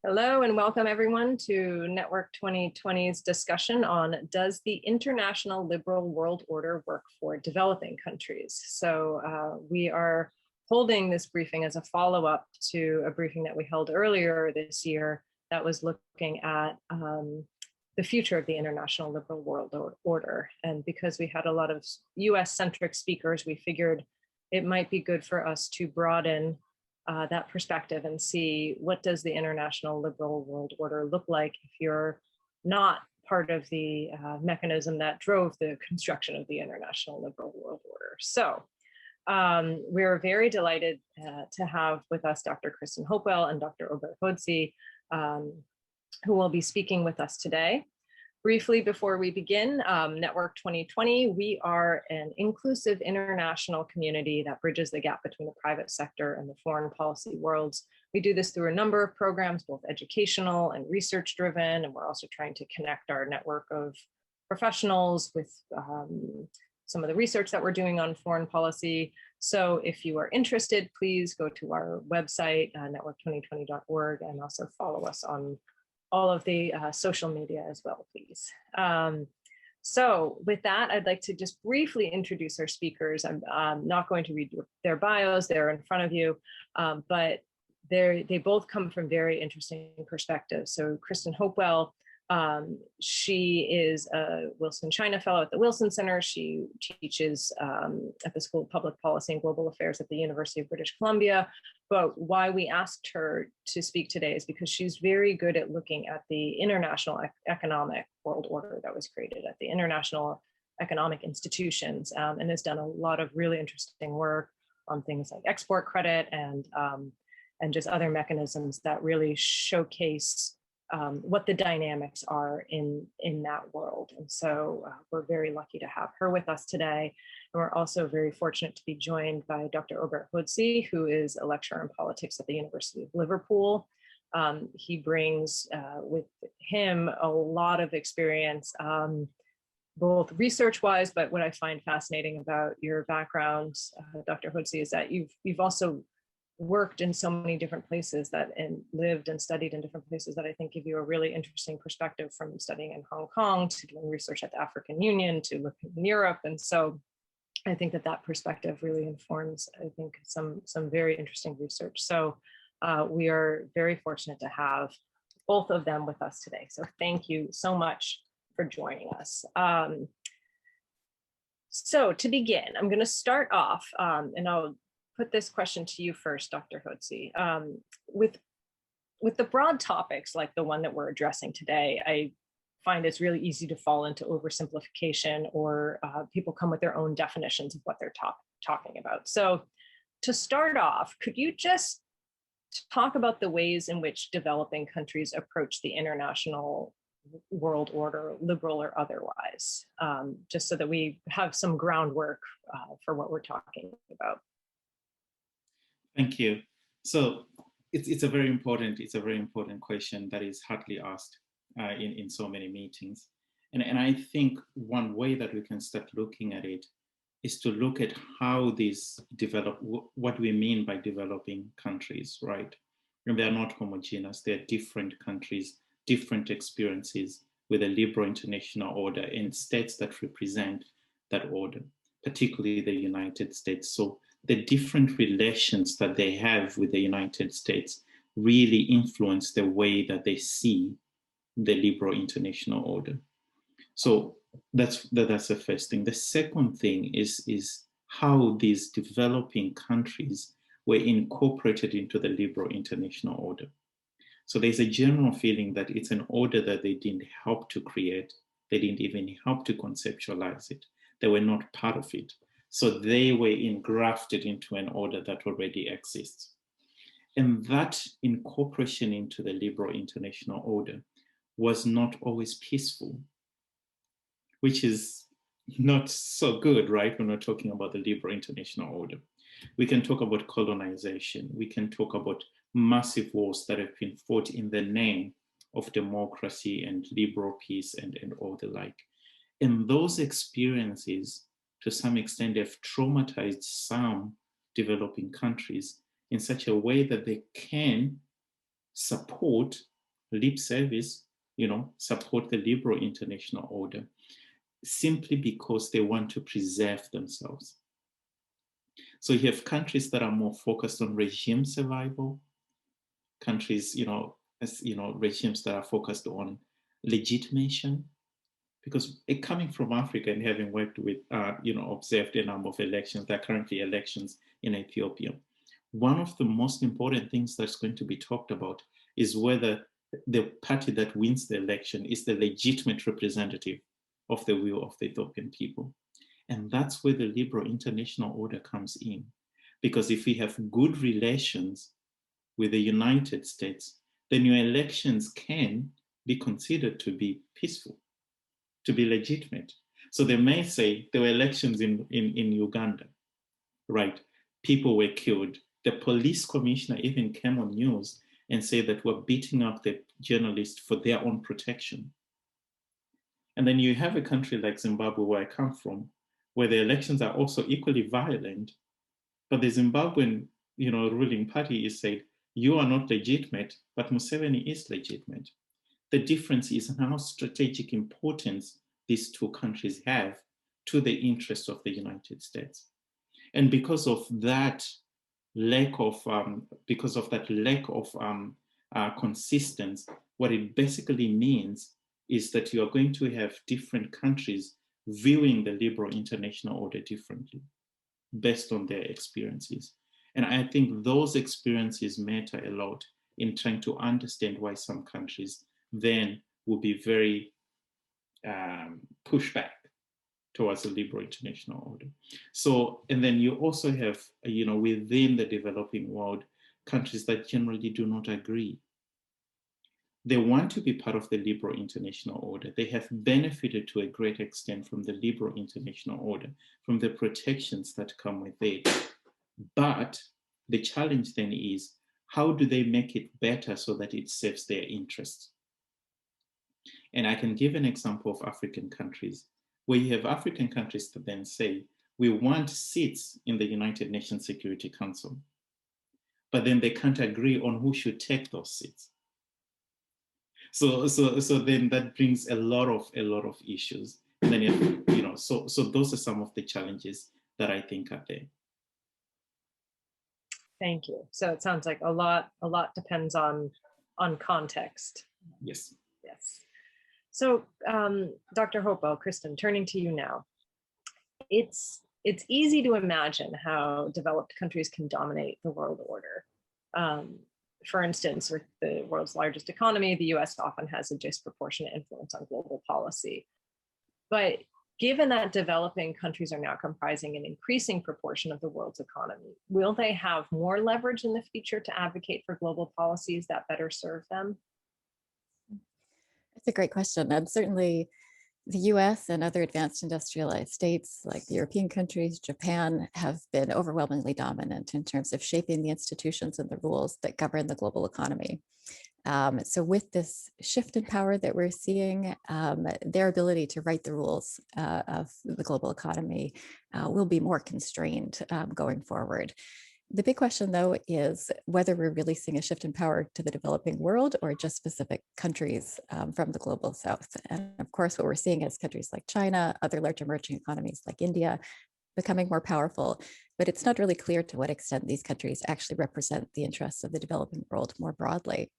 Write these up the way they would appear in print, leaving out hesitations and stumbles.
Hello and welcome everyone to Network 2020's discussion on does the international liberal world order work for developing countries? So we are holding this briefing as a follow-up to a briefing that we held earlier this year that was looking at the future of the international liberal world order. And because we had a lot of US-centric speakers, we figured it might be good for us to broaden that perspective and see what does the international liberal world order look like if you're not part of the mechanism that drove the construction of the international liberal world order. So we're very delighted to have with us Dr. Kristen Hopewell and Dr. Obert Hodzi, who will be speaking with us today. Briefly, before we begin, Network 2020, we are an inclusive international community that bridges the gap between the private sector and the foreign policy worlds. We do this through a number of programs, both educational and research driven, and we're also trying to connect our network of professionals with some of the research that we're doing on foreign policy. So if you are interested, please go to our website, network2020.org, and also follow us on all of the social media as well, please. So with that, I'd like to just briefly introduce our speakers. I'm not going to read their bios, they're in front of you, but they both come from very interesting perspectives. So Kristen Hopewell, she is a Wilson China Fellow at the Wilson Center. She teaches at the School of Public Policy and Global Affairs at the University of British Columbia. But why we asked her to speak today is because she's very good at looking at the international economic world order that was created at the international economic institutions, and has done a lot of really interesting work on things like export credit and just other mechanisms that really showcase what the dynamics are in that world. And so we're very lucky to have her with us today. And we're also very fortunate to be joined by Dr. Obert Hodzi, who is a lecturer in politics at the University of Liverpool. He brings with him a lot of experience, both research-wise, but what I find fascinating about your background, Dr. Hodzi, is that you've also worked in so many different places and lived and studied in different places that I think give you a really interesting perspective, from studying in Hong Kong to doing research at the African Union to looking in Europe. And so I think that perspective really informs, I think, some very interesting research. So we are very fortunate to have both of them with us today. So thank you so much for joining us. So to begin, I'm going to start off, and I'll put this question to you first, Dr. Hodzi. With the broad topics like the one that we're addressing today, I find it's really easy to fall into oversimplification, or people come with their own definitions of what they're talking about. So to start off, could you just talk about the ways in which developing countries approach the international world order, liberal or otherwise, just so that we have some groundwork for what we're talking about? Thank you. So it's a very important question that is hardly asked in so many meetings. And I think one way that we can start looking at it is to look at how these develop, what we mean by developing countries, right? And they are not homogeneous. They're different countries, different experiences with a liberal international order and states that represent that order, particularly the United States. So the different relations that they have with the United States really influence the way that they see the liberal international order. So that's the first thing. The second thing is how these developing countries were incorporated into the liberal international order. So there's a general feeling that it's an order that they didn't help to create. They didn't even help to conceptualize it. They were not part of it. So they were engrafted into an order that already exists. And that incorporation into the liberal international order was not always peaceful, which is not so good, right? When we're talking about the liberal international order. We can talk about colonization. We can talk about massive wars that have been fought in the name of democracy and liberal peace and all the like. And those experiences, to some extent, have traumatized some developing countries in such a way that they can support lip service, support the liberal international order simply because they want to preserve themselves. So you have countries that are more focused on regime survival, countries, regimes that are focused on legitimation. Because coming from Africa and having worked with, observed a number of elections, there are currently elections in Ethiopia. One of the most important things that's going to be talked about is whether the party that wins the election is the legitimate representative of the will of the Ethiopian people. And that's where the liberal international order comes in. Because if we have good relations with the United States, then your elections can be considered to be peaceful, to be legitimate. So they may say there were elections in Uganda, right? People were killed. The police commissioner even came on news and said that we're beating up the journalists for their own protection. And then you have a country like Zimbabwe, where I come from, where the elections are also equally violent, but the Zimbabwean, ruling party is said, you are not legitimate, but Museveni is legitimate. The difference is how strategic importance these two countries have to the interests of the United States. And because of that lack of consistency, what it basically means is that you are going to have different countries viewing the liberal international order differently based on their experiences. And I think those experiences matter a lot in trying to understand why some countries then will be very pushed back towards the liberal international order. So, and then you also have, within the developing world, countries that generally do not agree. They want to be part of the liberal international order. They have benefited to a great extent from the liberal international order, from the protections that come with it. But the challenge then is, how do they make it better so that it serves their interests? And I can give an example of African countries, where you have African countries that then say, we want seats in the United Nations Security Council, but then they can't agree on who should take those seats. So then that brings a lot of issues. And then so those are some of the challenges that I think are there. Thank you. So it sounds like a lot depends on context. Yes. Yes. So Dr. Hopewell, Kristen, turning to you now. It's easy to imagine how developed countries can dominate the world order. For instance, with the world's largest economy, the US often has a disproportionate influence on global policy. But given that developing countries are now comprising an increasing proportion of the world's economy, will they have more leverage in the future to advocate for global policies that better serve them? That's a great question. And certainly the US and other advanced industrialized states like the European countries, Japan, have been overwhelmingly dominant in terms of shaping the institutions and the rules that govern the global economy. So with this shift in power that we're seeing, their ability to write the rules of the global economy will be more constrained going forward. The big question, though, is whether we're really seeing a shift in power to the developing world or just specific countries from the global south. And of course, what we're seeing is countries like China, other large emerging economies like India, becoming more powerful, but it's not really clear to what extent these countries actually represent the interests of the developing world more broadly.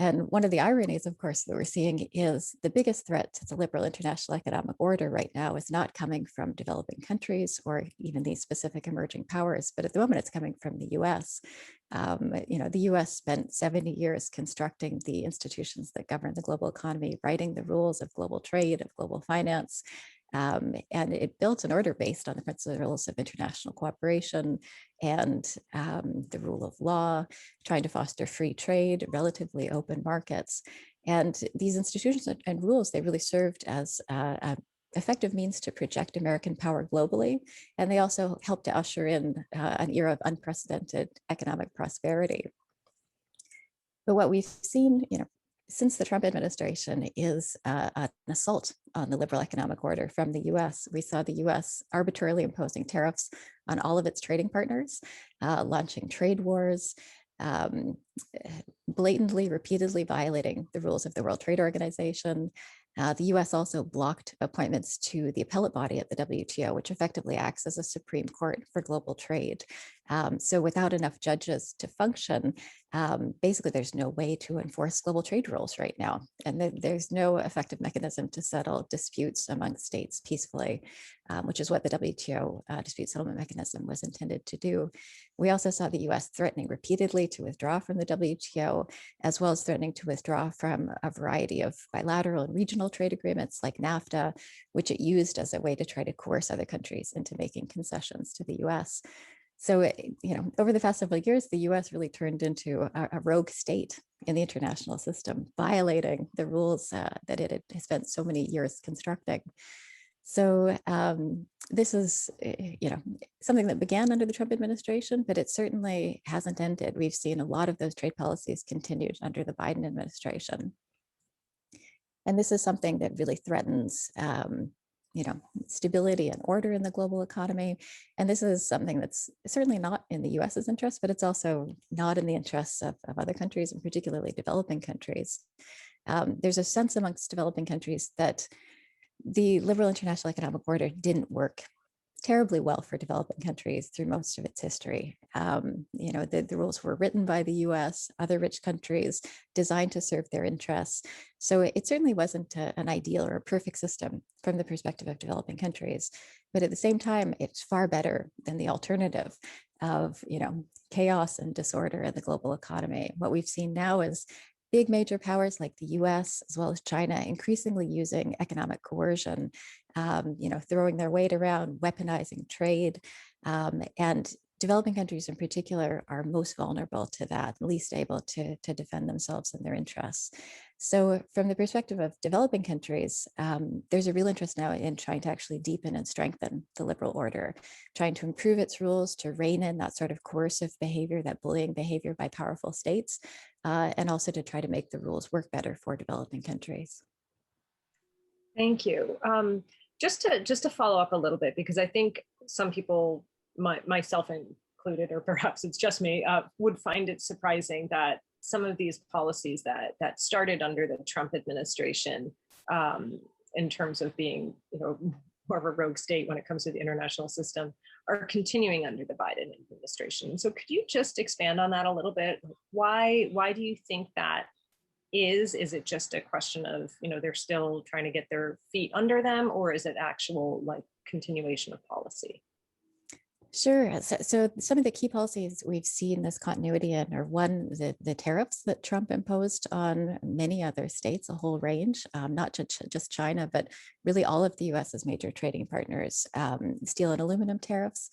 And one of the ironies, of course, that we're seeing is the biggest threat to the liberal international economic order right now is not coming from developing countries or even these specific emerging powers, but at the moment it's coming from the US. The US spent 70 years constructing the institutions that govern the global economy, writing the rules of global trade, of global finance, and it built an order based on the principles of international cooperation and the rule of law, trying to foster free trade, relatively open markets. And these institutions and rules, they really served as an effective means to project American power globally. And they also helped to usher in an era of unprecedented economic prosperity. But what we've seen, since the Trump administration is an assault on the liberal economic order from the US. We saw the US arbitrarily imposing tariffs on all of its trading partners, launching trade wars, um, blatantly, repeatedly violating the rules of the World Trade Organization. The US also blocked appointments to the appellate body at the WTO, which effectively acts as a Supreme Court for global trade. So without enough judges to function, basically there's no way to enforce global trade rules right now. And there's no effective mechanism to settle disputes among states peacefully, which is what the WTO dispute settlement mechanism was intended to do. We also saw the US threatening repeatedly to withdraw from the WTO, as well as threatening to withdraw from a variety of bilateral and regional trade agreements like NAFTA, which it used as a way to try to coerce other countries into making concessions to the US. So, over the past several years, the US really turned into a rogue state in the international system, violating the rules that it had spent so many years constructing. So this is, something that began under the Trump administration, but it certainly hasn't ended. We've seen a lot of those trade policies continued under the Biden administration. And this is something that really threatens, stability and order in the global economy. And this is something that's certainly not in the US's interest, but it's also not in the interests of other countries, and particularly developing countries. There's a sense amongst developing countries that the liberal international economic order didn't work terribly well for developing countries through most of its history. The rules were written by the US, other rich countries, designed to serve their interests. So it certainly wasn't an ideal or a perfect system from the perspective of developing countries. But at the same time, it's far better than the alternative of, chaos and disorder in the global economy. What we've seen now is big major powers like the US, as well as China, increasingly using economic coercion, throwing their weight around, weaponizing trade. And developing countries in particular are most vulnerable to that, least able to defend themselves and their interests. So from the perspective of developing countries, there's a real interest now in trying to actually deepen and strengthen the liberal order, trying to improve its rules, to rein in that sort of coercive behavior, that bullying behavior by powerful states, and also to try to make the rules work better for developing countries. Thank you. Just to follow up a little bit, because I think some people, myself included, or perhaps it's just me, would find it surprising that some of these policies that started under the Trump administration, in terms of being, more of a rogue state when it comes to the international system, are continuing under the Biden administration. So could you just expand on that a little bit? Why do you think that is it just a question of, they're still trying to get their feet under them, or is it actual continuation of policy? Sure. So some of the key policies we've seen this continuity in are, one, the tariffs that Trump imposed on many other states, a whole range, not just China, but really all of the US's major trading partners. Steel and aluminum tariffs.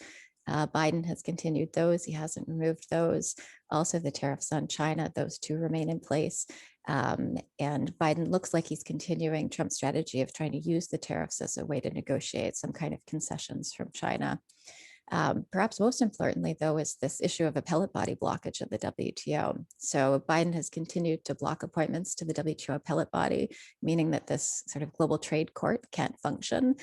Biden has continued those. He hasn't removed those. Also, the tariffs on China, those two remain in place. And Biden looks like he's continuing Trump's strategy of trying to use the tariffs as a way to negotiate some kind of concessions from China. Perhaps most importantly, though, is this issue of appellate body blockage at the WTO. So Biden has continued to block appointments to the WTO appellate body, meaning that this sort of global trade court can't function.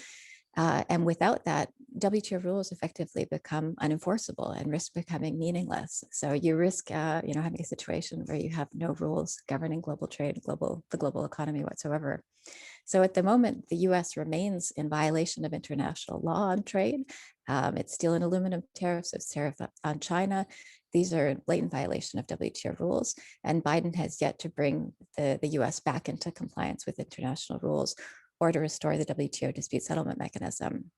And without that, WTO rules effectively become unenforceable and risk becoming meaningless. So you risk, having a situation where you have no rules governing global trade, the global economy whatsoever. So at the moment, the US remains in violation of international law on trade. It's steel and aluminum tariffs, it's tariff on China. These are blatant violation of WTO rules. And Biden has yet to bring the US back into compliance with international rules or to restore the WTO dispute settlement mechanism.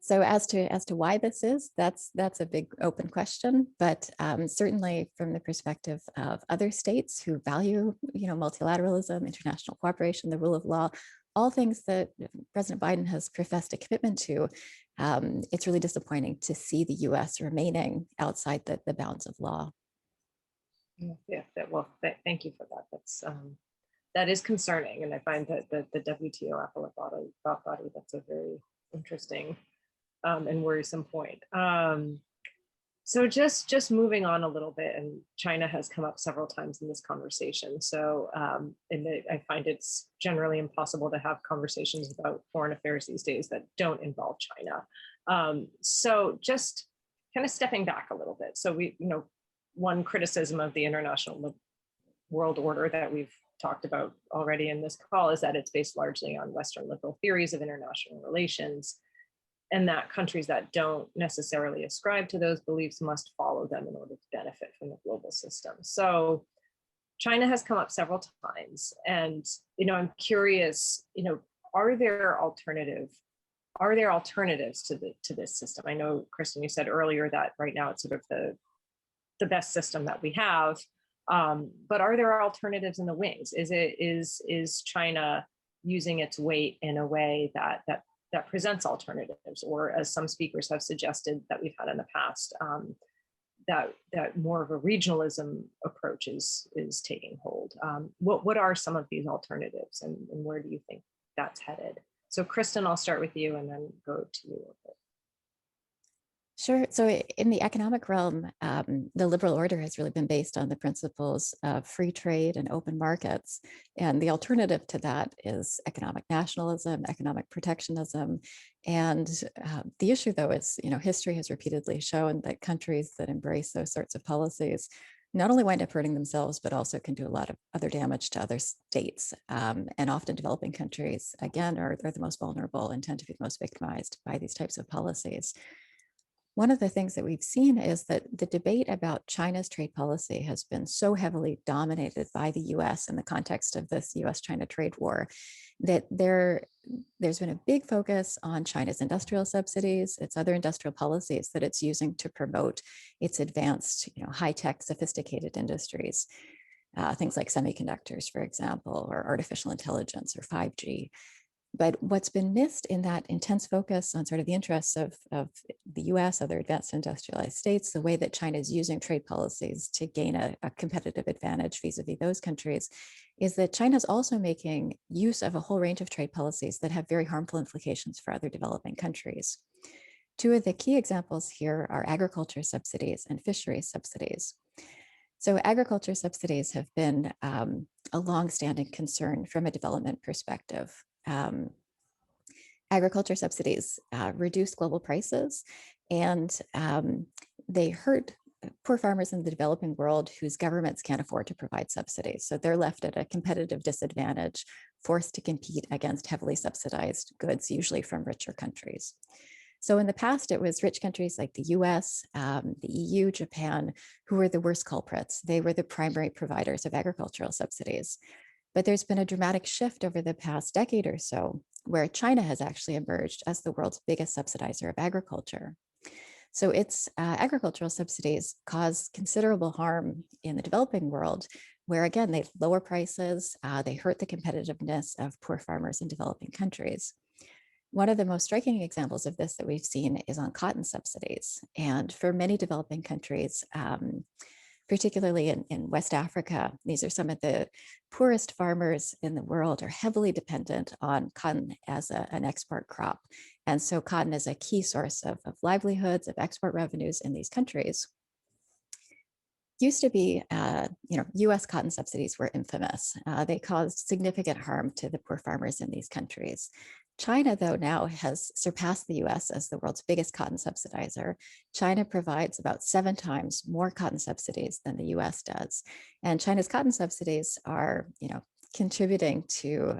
So as to why this is, that's a big open question, but certainly from the perspective of other states who value, multilateralism, international cooperation, the rule of law, all things that President Biden has professed a commitment to, it's really disappointing to see the US remaining outside the bounds of law. Yeah, thank you for that. That is concerning, and I find that the WTO appellate body, that's a very interesting and worrisome point. So just moving on a little bit, and China has come up several times in this conversation. So I find it's generally impossible to have conversations about foreign affairs these days that don't involve China. So just kind of stepping back a little bit. So one criticism of the international world order that we've talked about already in this call is that it's based largely on Western liberal theories of international relations, and that countries that don't necessarily ascribe to those beliefs must follow them in order to benefit from the global system. So China has come up several times, and I'm curious, are there alternatives to this system? I know, Kristen, you said earlier that right now it's sort of the best system that we have, but are there alternatives in the wings? Is China using its weight in a way that presents alternatives, or as some speakers have suggested that we've had in the past, that more of a regionalism approach is taking hold? What are some of these alternatives, and where do you think that's headed? So Kristen, I'll start with you and then go to you. Sure. So in the economic realm, the liberal order has really been based on the principles of free trade and open markets. And the alternative to that is economic nationalism, economic protectionism. And the issue, though, is, history has repeatedly shown that countries that embrace those sorts of policies not only wind up hurting themselves, but also can do a lot of other damage to other states. And often developing countries, again, are the most vulnerable and tend to be the most victimized by these types of policies. One of the things that we've seen is that the debate about China's trade policy has been so heavily dominated by the US in the context of this US-China trade war that there's been a big focus on China's industrial subsidies, its other industrial policies that it's using to promote its advanced, high-tech, sophisticated industries, things like semiconductors, for example, or artificial intelligence or 5G. But what's been missed in that intense focus on sort of the interests of the US, other advanced industrialized states, the way that China is using trade policies to gain a competitive advantage vis-a-vis those countries, is that China is also making use of a whole range of trade policies that have very harmful implications for other developing countries. Two of the key examples here are agriculture subsidies and fisheries subsidies. So agriculture subsidies have been a longstanding concern from a development perspective. Agriculture subsidies reduce global prices, and they hurt poor farmers in the developing world whose governments can't afford to provide subsidies. So they're left at a competitive disadvantage, forced to compete against heavily subsidized goods, usually from richer countries. So in the past, it was rich countries like the US, the EU, Japan, who were the worst culprits. They were the primary providers of agricultural subsidies. But there's been a dramatic shift over the past decade or so, where China has actually emerged as the world's biggest subsidizer of agriculture. So its agricultural subsidies cause considerable harm in the developing world, where again, they lower prices, they hurt the competitiveness of poor farmers in developing countries. One of the most striking examples of this that we've seen is on cotton subsidies. And for many developing countries, particularly in West Africa, these are some of the poorest farmers in the world, are heavily dependent on cotton as an export crop. And so cotton is a key source of livelihoods, of export revenues in these countries. Used to be, US cotton subsidies were infamous. They caused significant harm to the poor farmers in these countries. China, though, now has surpassed the US as the world's biggest cotton subsidizer. China provides about 7 times more cotton subsidies than the US does. And China's cotton subsidies are, contributing to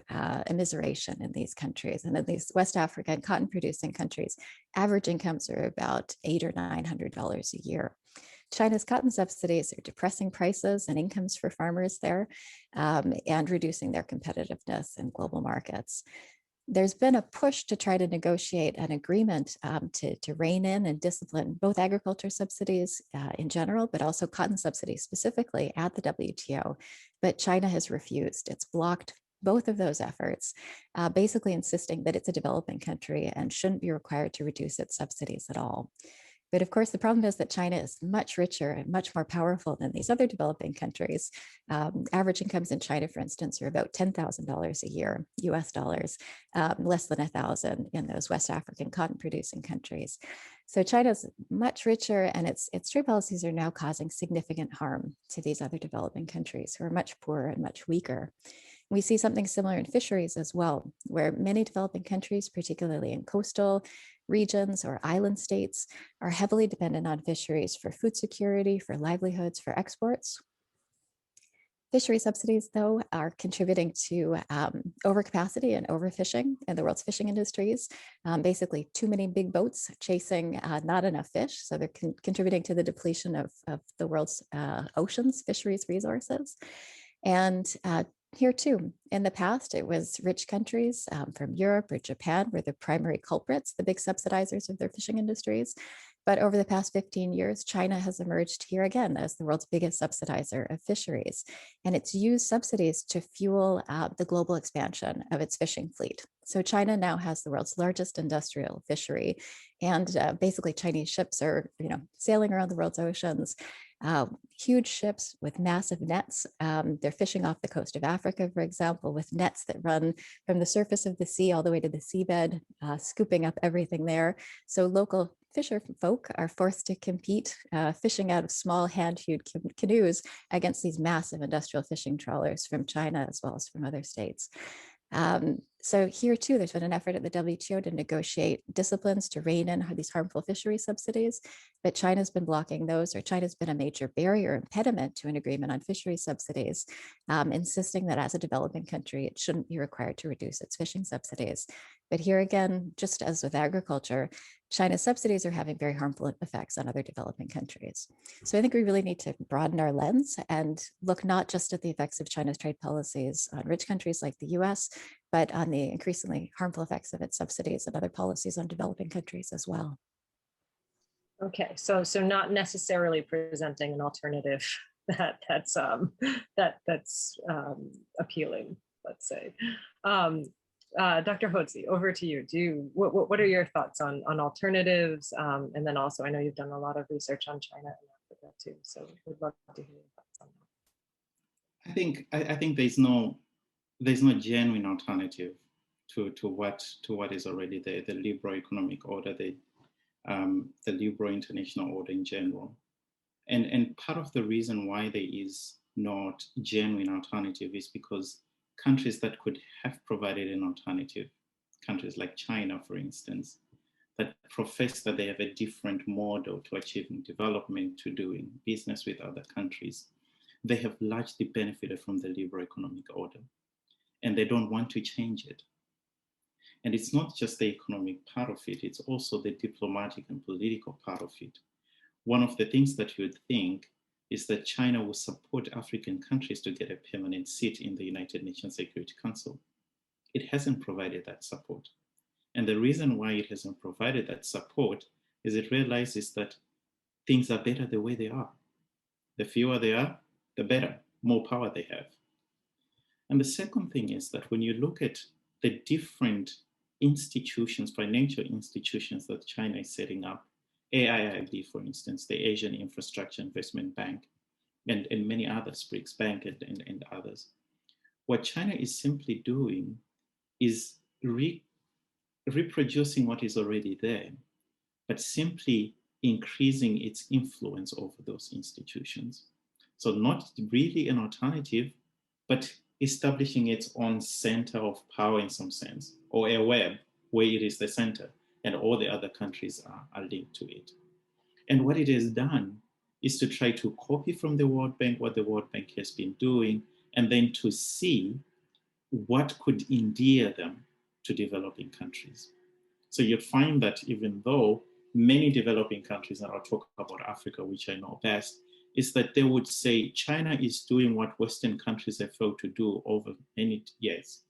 immiseration in these countries. And in these West African cotton producing countries, average incomes are about $800 or $900 a year. China's cotton subsidies are depressing prices and incomes for farmers there, and reducing their competitiveness in global markets. There's been a push to try to negotiate an agreement to rein in and discipline both agriculture subsidies in general, but also cotton subsidies specifically at the WTO. But China has refused. It's blocked both of those efforts, basically insisting that it's a developing country and shouldn't be required to reduce its subsidies at all. But of course, the problem is that China is much richer and much more powerful than these other developing countries. Average incomes in China, for instance, are about $10,000 a year, US dollars, less than 1,000 in those West African cotton producing countries. So China's much richer, and its trade policies are now causing significant harm to these other developing countries who are much poorer and much weaker. We see something similar in fisheries as well, where many developing countries, particularly in coastal regions or island states are heavily dependent on fisheries for food security, for livelihoods, for exports. Fishery subsidies, though, are contributing to overcapacity and overfishing in the world's fishing industries. Basically, too many big boats chasing not enough fish. So they're contributing to the depletion of the world's oceans, fisheries resources. And here too, in the past, it was rich countries from Europe or Japan were the primary culprits, the big subsidizers of their fishing industries. But over the past 15 years, China has emerged here again as the world's biggest subsidizer of fisheries. And it's used subsidies to fuel the global expansion of its fishing fleet. So China now has the world's largest industrial fishery. And basically Chinese ships are sailing around the world's oceans. Huge ships with massive nets. They're fishing off the coast of Africa, for example, with nets that run from the surface of the sea all the way to the seabed, scooping up everything there. So local fisher folk are forced to compete fishing out of small hand-hewed canoes against these massive industrial fishing trawlers from China as well as from other states. So here too, there's been an effort at the WTO to negotiate disciplines to rein in these harmful fishery subsidies, but China's been blocking those, or China's been a major barrier impediment to an agreement on fishery subsidies, insisting that as a developing country, it shouldn't be required to reduce its fishing subsidies. But here again, just as with agriculture, China's subsidies are having very harmful effects on other developing countries. So I think we really need to broaden our lens and look not just at the effects of China's trade policies on rich countries like the US, but on the increasingly harmful effects of its subsidies and other policies on developing countries as well. Okay, so not necessarily presenting an alternative that's appealing, let's say. Dr. Hodzi, over to you. What are your thoughts on alternatives? And then also, I know you've done a lot of research on China and Africa too, so we'd love to hear your thoughts on that. I think there's no genuine alternative to what is already there, the liberal economic order, the liberal international order in general. And part of the reason why there is not genuine alternative is because countries that could have provided an alternative, countries like China, for instance, that profess that they have a different model to achieving development, to doing business with other countries, they have largely benefited from the liberal economic order, and they don't want to change it. And it's not just the economic part of it, it's also the diplomatic and political part of it. One of the things that you would think is that China will support African countries to get a permanent seat in the United Nations Security Council. It hasn't provided that support. And the reason why it hasn't provided that support is it realizes that things are better the way they are. The fewer they are, the better, more power they have. And the second thing is that when you look at the different institutions, financial institutions that China is setting up, AIIB, for instance, the Asian Infrastructure Investment Bank, and many others, BRICS Bank and others. What China is simply doing is reproducing what is already there, but simply increasing its influence over those institutions. So not really an alternative, but establishing its own center of power in some sense, or a web where it is the center and all the other countries are linked to it. And what it has done is to try to copy from the World Bank what the World Bank has been doing, and then to see what could endear them to developing countries. So you'd find that even though many developing countries, and I'll talk about Africa, which I know best, is that they would say China is doing what Western countries have failed to do over many years.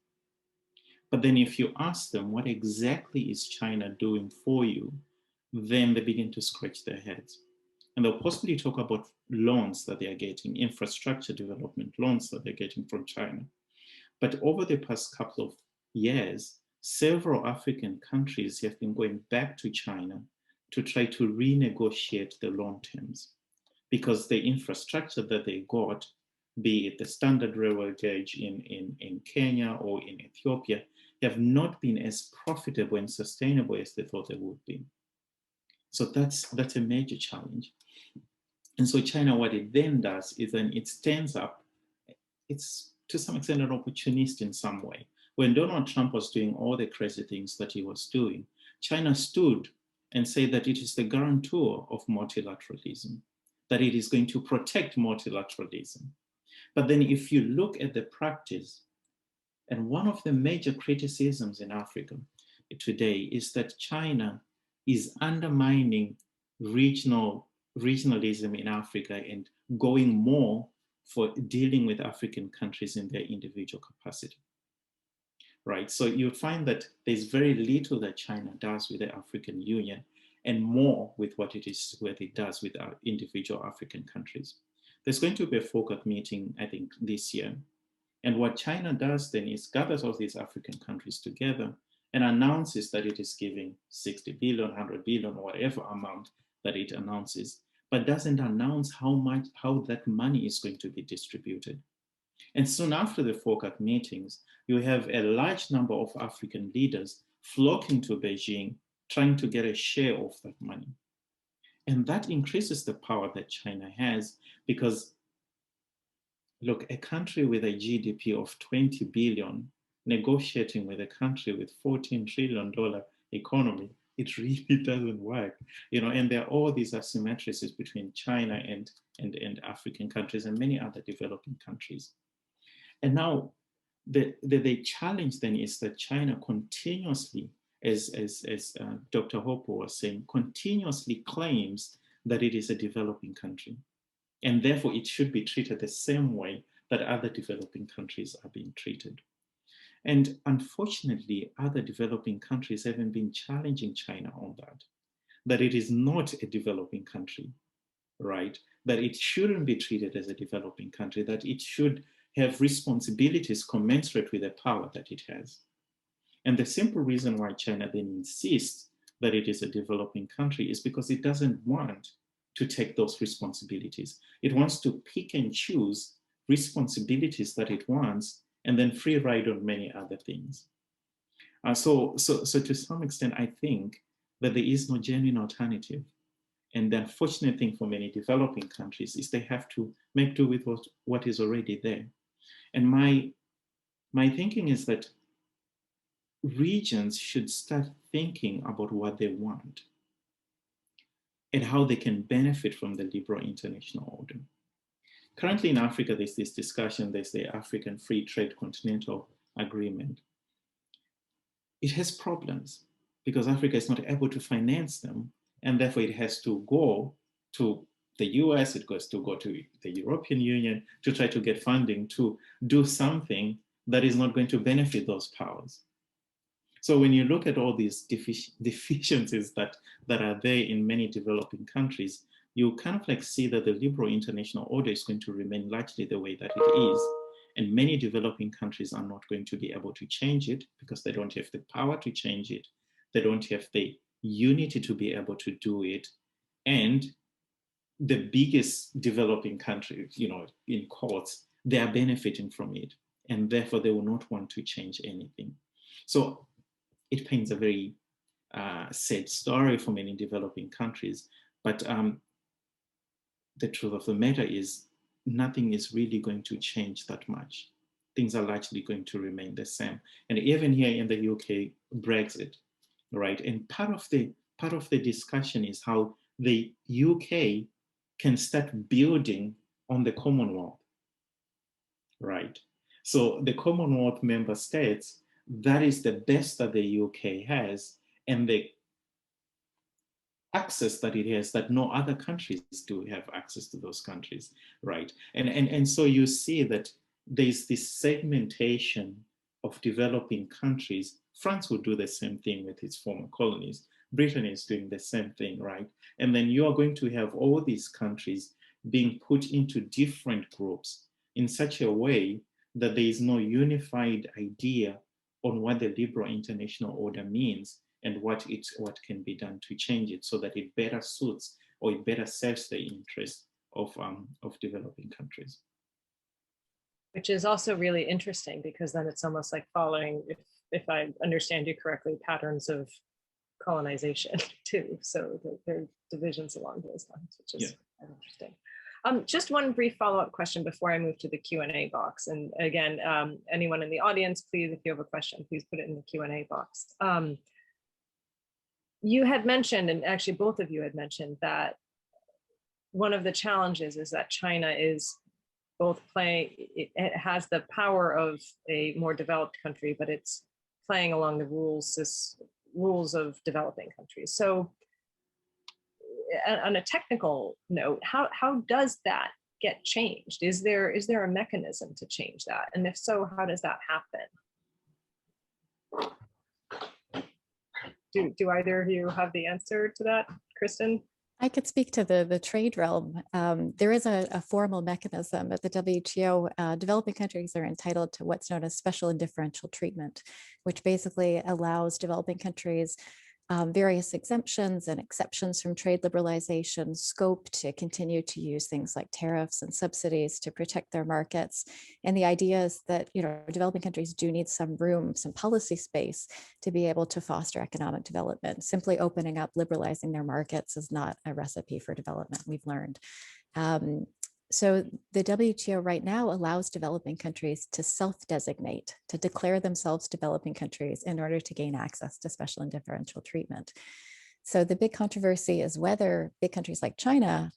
But then if you ask them, what exactly is China doing for you? Then they begin to scratch their heads. And they'll possibly talk about loans that they are getting, infrastructure development loans that they're getting from China. But over the past couple of years, several African countries have been going back to China to try to renegotiate the loan terms, because the infrastructure that they got, be it the standard railway gauge in Kenya or in Ethiopia, have not been as profitable and sustainable as they thought they would be. So that's a major challenge. And so China, what it then does is then it stands up, it's to some extent an opportunist in some way. When Donald Trump was doing all the crazy things that he was doing, China stood and said that it is the guarantor of multilateralism, that it is going to protect multilateralism. But then if you look at the practice, and one of the major criticisms in Africa today is that China is undermining regionalism in Africa and going more for dealing with African countries in their individual capacity, right? So you find that there's very little that China does with the African Union and more with what it does with our individual African countries. There's going to be a FOCAC meeting, I think, this year. And what China does then is gathers all these African countries together and announces that it is giving 60 billion, 100 billion, or whatever amount that it announces, but doesn't announce how that money is going to be distributed. And soon after the FOCAC meetings, you have a large number of African leaders flocking to Beijing, trying to get a share of that money. And that increases the power that China has because, look, a country with a GDP of 20 billion negotiating with a country with $14 trillion economy, it really doesn't work, you know, and there are all these asymmetries between China and African countries and many other developing countries. And now the challenge then is that China continuously, as Dr. Hopewell was saying, continuously claims that it is a developing country. And therefore it should be treated the same way that other developing countries are being treated. And unfortunately, other developing countries haven't been challenging China on that it is not a developing country, right? That it shouldn't be treated as a developing country, that it should have responsibilities commensurate with the power that it has. And the simple reason why China then insists that it is a developing country is because it doesn't want to take those responsibilities. It wants to pick and choose responsibilities that it wants and then free ride on many other things. So to some extent, I think that there is no genuine alternative. And the unfortunate thing for many developing countries is they have to make do with what is already there. And my thinking is that regions should start thinking about what they want and how they can benefit from the liberal international order. Currently in Africa, there's this discussion, there's the African Free Trade Continental Agreement. It has problems because Africa is not able to finance them, and therefore it has to go to the US, it goes to go to the European Union to try to get funding to do something that is not going to benefit those powers. So when you look at all these deficiencies that are there in many developing countries, you kind of like see that the liberal international order is going to remain largely the way that it is. And many developing countries are not going to be able to change it because they don't have the power to change it. They don't have the unity to be able to do it. And the biggest developing country, you know, in quotes, they are benefiting from it. And therefore they will not want to change anything. So it paints a very sad story for many developing countries. But the truth of the matter is nothing is really going to change that much. Things are largely going to remain the same. And even here in the UK, Brexit, right? And part of the discussion is how the UK can start building on the Commonwealth, right? So the Commonwealth member states, that is the best that the UK has, and the access that it has that no other countries do have access to those countries, right? And so you see that there's this segmentation of developing countries. France will do the same thing with its former colonies. Britain is doing the same thing, right? And then you are going to have all these countries being put into different groups in such a way that there is no unified idea on what the liberal international order means and what can be done to change it so that it better suits or it better serves the interests of developing countries. Which is also really interesting because then it's almost like following, if I understand you correctly, patterns of colonization too. So there are divisions along those lines, which is quite interesting. Just one brief follow-up question before I move to the Q&A box. And again, anyone in the audience, please, if you have a question, please put it in the Q&A box. You had mentioned, and actually both of you had mentioned, that one of the challenges is that China is both playing, it has the power of a more developed country, but it's playing along the rules of developing countries. So on a technical note, how does that get changed? Is there a mechanism to change that? And if so, how does that happen? Do either of you have the answer to that, Kristen? I could speak to the trade realm. There is a formal mechanism at the WTO. Developing countries are entitled to what's known as special and differential treatment, which basically allows developing countries various exemptions and exceptions from trade liberalization, scope to continue to use things like tariffs and subsidies to protect their markets. And the idea is that, you know, developing countries do need some room, some policy space to be able to foster economic development. Simply opening up, liberalizing their markets is not a recipe for development, we've learned. So the WTO right now allows developing countries to self-designate, to declare themselves developing countries in order to gain access to special and differential treatment. So the big controversy is whether big countries like China,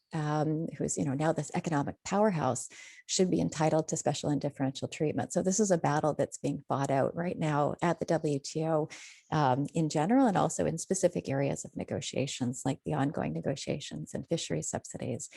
who's now this economic powerhouse, should be entitled to special and differential treatment. So this is a battle that's being fought out right now at the WTO in general, and also in specific areas of negotiations, like the ongoing negotiations and fishery subsidies.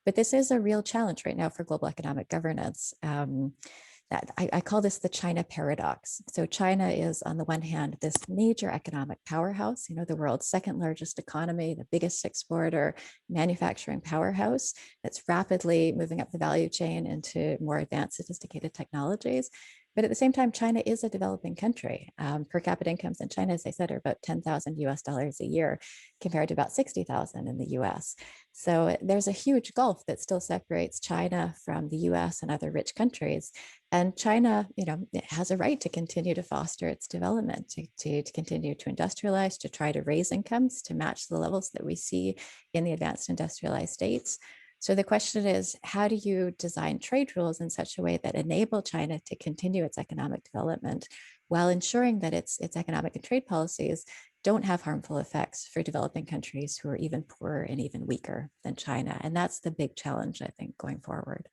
But this is a real challenge right now for global economic governance. I call this the China paradox. So China is, on the one hand, this major economic powerhouse, the world's second largest economy, the biggest exporter, manufacturing powerhouse that's rapidly moving up the value chain into more advanced, sophisticated technologies. But at the same time, China is a developing country. Per capita incomes in China, as I said, are about $10,000 a year, compared to about 60,000 in the US. So there's a huge gulf that still separates China from the US and other rich countries. And China, it has a right to continue to foster its development, to continue to industrialize, to try to raise incomes to match the levels that we see in the advanced industrialized states. So the question is, how do you design trade rules in such a way that enable China to continue its economic development while ensuring that its economic and trade policies don't have harmful effects for developing countries who are even poorer and even weaker than China? And that's the big challenge, I think, going forward.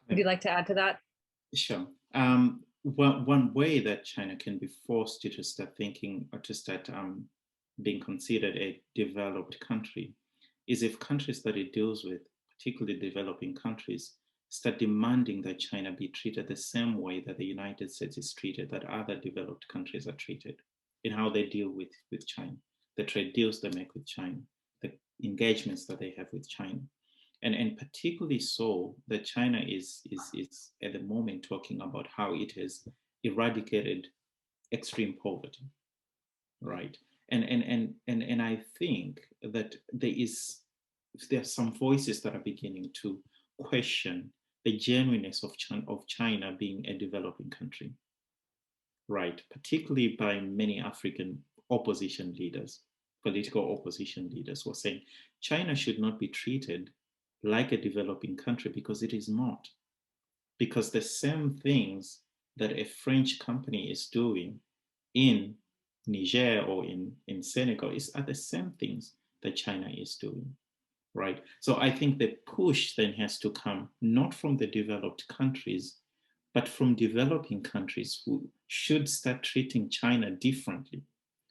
Would you like to add to that? Sure. One way that China can be forced to start thinking, or to start being considered a developed country, is if countries that it deals with, particularly developing countries, start demanding that China be treated the same way that the United States is treated, that other developed countries are treated, in how they deal with China, the trade deals they make with China, the engagements that they have with China. And particularly so that China is at the moment talking about how it has eradicated extreme poverty, right? And I think that there are some voices that are beginning to question the genuineness of China being a developing country, right? Particularly by many African opposition leaders, political opposition leaders, who are saying China should not be treated like a developing country, because it is not. Because the same things that a French company is doing in Niger or in Senegal are the same things that China is doing, right? So I think the push then has to come not from the developed countries, but from developing countries who should start treating China differently,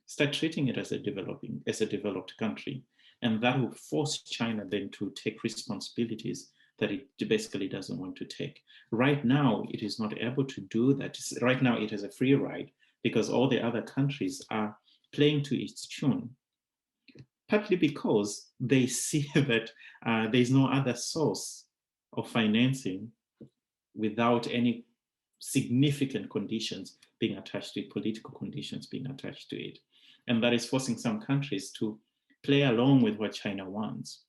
start treating it as a developed country. And that will force China then to take responsibilities that it basically doesn't want to take. Right now, it is not able to do that. Right now, it has a free ride because all the other countries are playing to its tune, partly because they see that there's no other source of financing without any significant conditions being attached to it, political conditions being attached to it. And that is forcing some countries to play along with what China wants.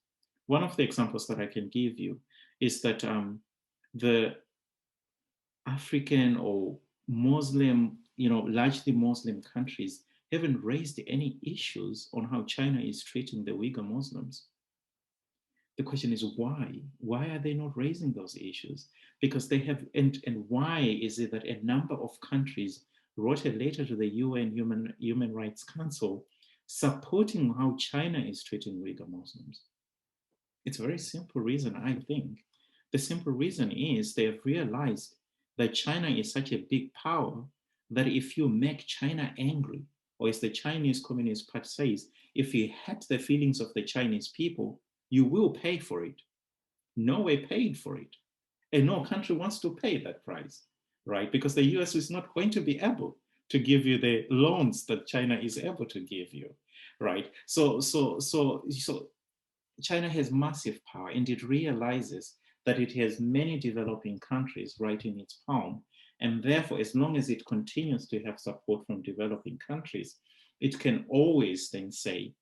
One of the examples that I can give you is that the African or Muslim, largely Muslim countries haven't raised any issues on how China is treating the Uyghur Muslims. The question is why? Why are they not raising those issues? Because they have, and why is it that a number of countries wrote a letter to the UN Human Rights Council supporting how China is treating Uyghur Muslims. It's a very simple reason, I think. The simple reason is they have realized that China is such a big power that if you make China angry, or as the Chinese Communist Party says, if you hurt the feelings of the Chinese people, you will pay for it. Norway paid for it. And no country wants to pay that price, right? Because the US is not going to be able to give you the loans that China is able to give you, right? So China has massive power, and it realizes that it has many developing countries right in its palm. And therefore, as long as it continues to have support from developing countries, it can always then say,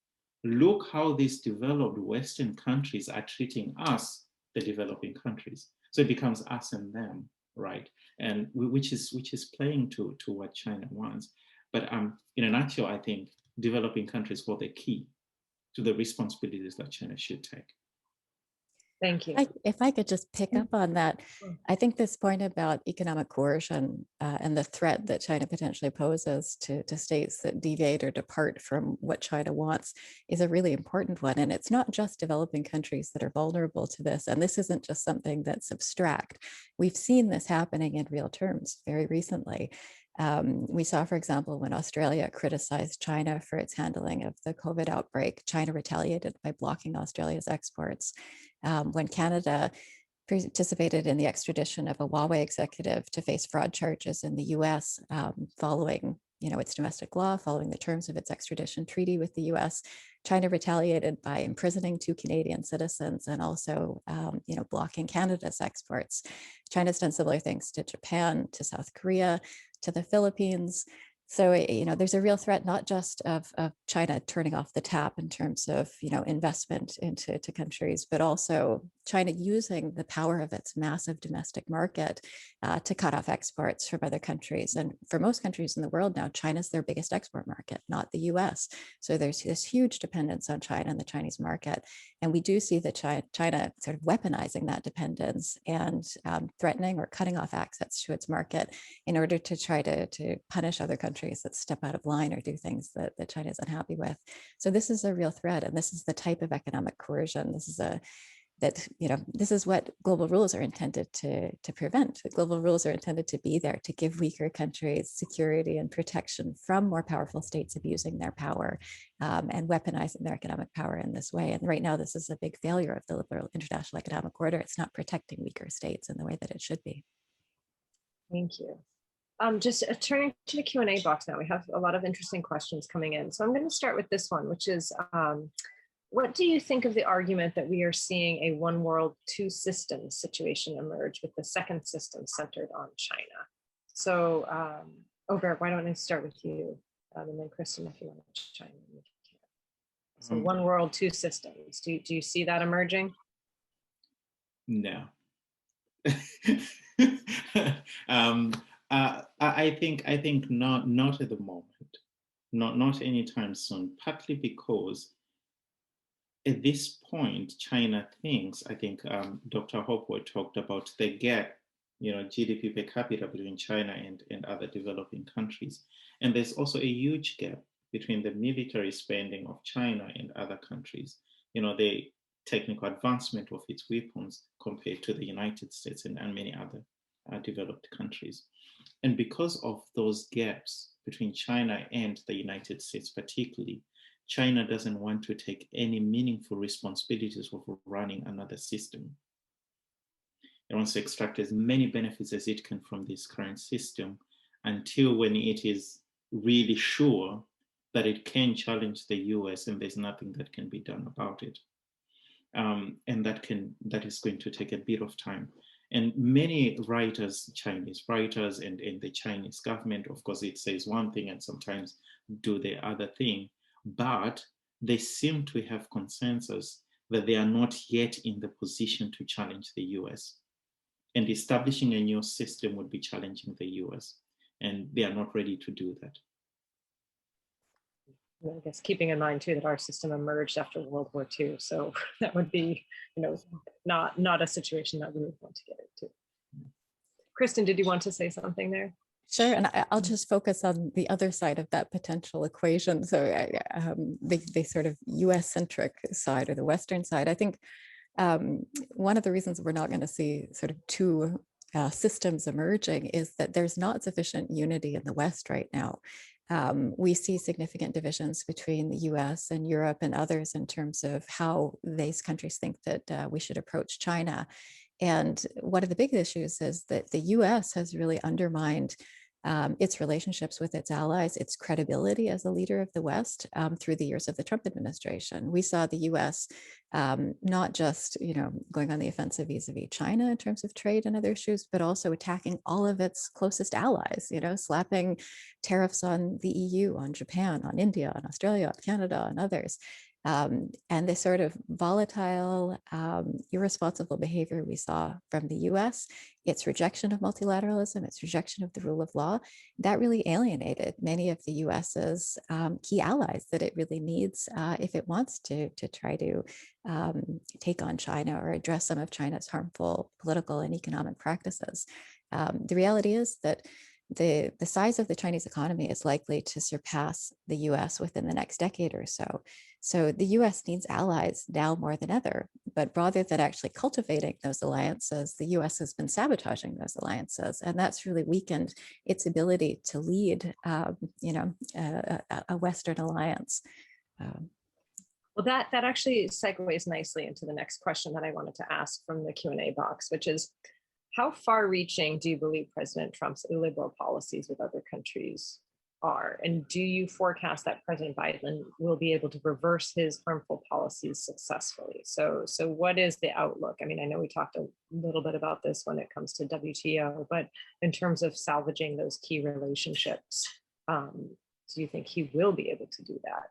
look how these developed Western countries are treating us, the developing countries. So it becomes us and them, right? And which is playing to what China wants. But in a nutshell, I think developing countries hold the key to the responsibilities that China should take. Thank you. If I could just pick up on that, I think this point about economic coercion and the threat that China potentially poses to states that deviate or depart from what China wants is a really important one. And it's not just developing countries that are vulnerable to this. And this isn't just something that's abstract. We've seen this happening in real terms very recently. We saw, for example, when Australia criticized China for its handling of the COVID outbreak, China retaliated by blocking Australia's exports. When Canada participated in the extradition of a Huawei executive to face fraud charges in the US, following its domestic law, following the terms of its extradition treaty with the US, China retaliated by imprisoning 2 Canadian citizens and also blocking Canada's exports. China's done similar things to Japan, to South Korea, to the Philippines. So, there's a real threat, not just of China turning off the tap in terms of, investment into countries, but also China using the power of its massive domestic market to cut off exports from other countries. And for most countries in the world now, China's their biggest export market, not the US. So there's this huge dependence on China and the Chinese market. And we do see that China sort of weaponizing that dependence and threatening or cutting off access to its market in order to try to punish other countries that step out of line or do things that China is unhappy with. So this is a real threat, and this is the type of economic coercion. This is what global rules are intended to prevent. The global rules are intended to be there to give weaker countries security and protection from more powerful states abusing their power and weaponizing their economic power in this way. And right now, this is a big failure of the liberal international economic order. It's not protecting weaker states in the way that it should be. Thank you. Just turning to the Q&A box now, we have a lot of interesting questions coming in. So I'm going to start with this one, which is, what do you think of the argument that we are seeing a one world, two systems situation emerge with the second system centered on China? So, Obert, why don't I start with you? And then Kristen, if you want to chime in. So one world, two systems. Do you see that emerging? No. I think not at the moment, not anytime soon. Partly because at this point, China thinks. I think Dr. Hopewell talked about the gap, GDP per capita between China and other developing countries, and there's also a huge gap between the military spending of China and other countries. The technical advancement of its weapons compared to the United States and many other developed countries. And because of those gaps between China and the United States particularly, China doesn't want to take any meaningful responsibilities of running another system. It wants to extract as many benefits as it can from this current system until when it is really sure that it can challenge the US and there's nothing that can be done about it. And that is going to take a bit of time. And many writers, Chinese writers and the Chinese government, of course, it says one thing and sometimes do the other thing, but they seem to have consensus that they are not yet in the position to challenge the US. And establishing a new system would be challenging the US, and they are not ready to do that. I guess keeping in mind too that our system emerged after World War II, so that would be, not a situation that we would want to get into. Kristen, did you want to say something there? Sure, and I'll just focus on the other side of that potential equation. So the sort of US-centric side or the Western side. I think one of the reasons we're not going to see sort of two systems emerging is that there's not sufficient unity in the West right now. We see significant divisions between the US and Europe and others in terms of how these countries think that we should approach China. And one of the big issues is that the US has really undermined its relationships with its allies, its credibility as a leader of the West through the years of the Trump administration. We saw the US not just going on the offensive vis-a-vis China in terms of trade and other issues, but also attacking all of its closest allies, slapping tariffs on the EU, on Japan, on India, on Australia, on Canada, and others. And the sort of volatile, irresponsible behavior we saw from the US, its rejection of multilateralism, its rejection of the rule of law, that really alienated many of the US's key allies that it really needs if it wants to try to take on China or address some of China's harmful political and economic practices. The reality is that the size of the Chinese economy is likely to surpass the US within the next decade or so. So the US needs allies now more than ever, but rather than actually cultivating those alliances, the US has been sabotaging those alliances, and that's really weakened its ability to lead, a Western alliance. Well, that actually segues nicely into the next question that I wanted to ask from the Q&A box, which is, how far-reaching do you believe President Trump's illiberal policies with other countries are? And do you forecast that President Biden will be able to reverse his harmful policies successfully? So what is the outlook? I mean, I know we talked a little bit about this when it comes to WTO, but in terms of salvaging those key relationships, do you think he will be able to do that?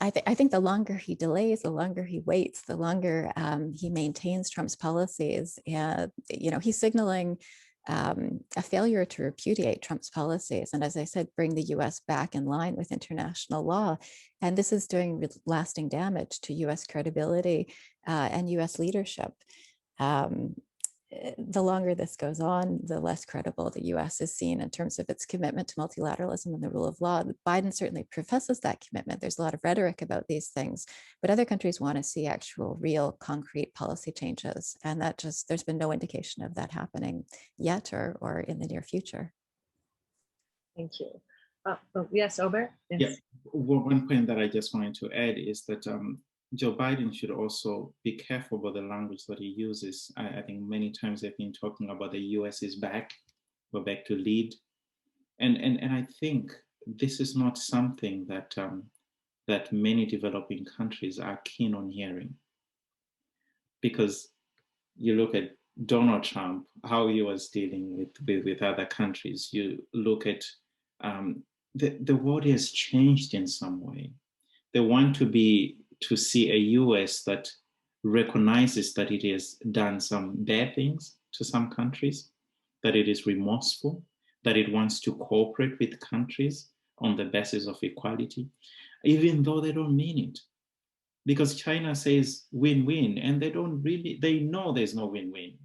I think the longer he delays, the longer he waits, the longer he maintains Trump's policies. He's signaling a failure to repudiate Trump's policies. And as I said, bring the US back in line with international law. And this is doing lasting damage to US credibility and US leadership. The longer this goes on, the less credible the US is seen in terms of its commitment to multilateralism and the rule of law. Biden certainly professes that commitment. There's a lot of rhetoric about these things, but other countries want to see actual, real, concrete policy changes. And there's been no indication of that happening yet or in the near future. Thank you. Yes, Obert? Yes. Yeah, one point that I just wanted to add is that Joe Biden should also be careful about the language that he uses. I think many times they've been talking about the US is back, we're back to lead. And I think this is not something that that many developing countries are keen on hearing. Because you look at Donald Trump, how he was dealing with other countries. You look at the world has changed in some way. They want to see a US that recognizes that it has done some bad things to some countries, that it is remorseful, that it wants to cooperate with countries on the basis of equality, even though they don't mean it. Because China says win-win, and they know there's no win-win,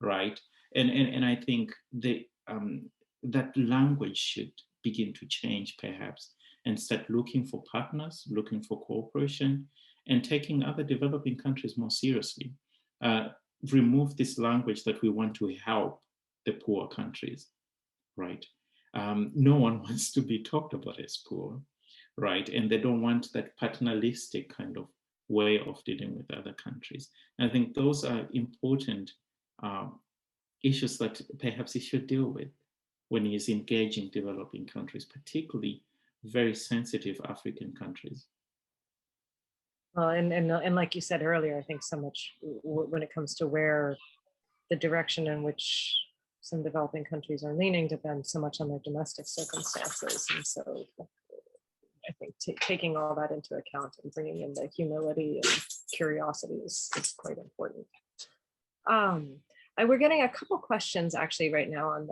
right? And I think that language should begin to change perhaps, and start looking for partners, looking for cooperation, and taking other developing countries more seriously. Remove this language that we want to help the poor countries, right? No one wants to be talked about as poor, right? And they don't want that paternalistic kind of way of dealing with other countries. And I think those are important issues that perhaps he should deal with when he is engaging developing countries, particularly very sensitive African countries. Well, and like you said earlier, I think so much when it comes to where the direction in which some developing countries are leaning depends so much on their domestic circumstances. And so I think taking all that into account and bringing in the humility and curiosity is quite important. We're getting a couple questions actually right now on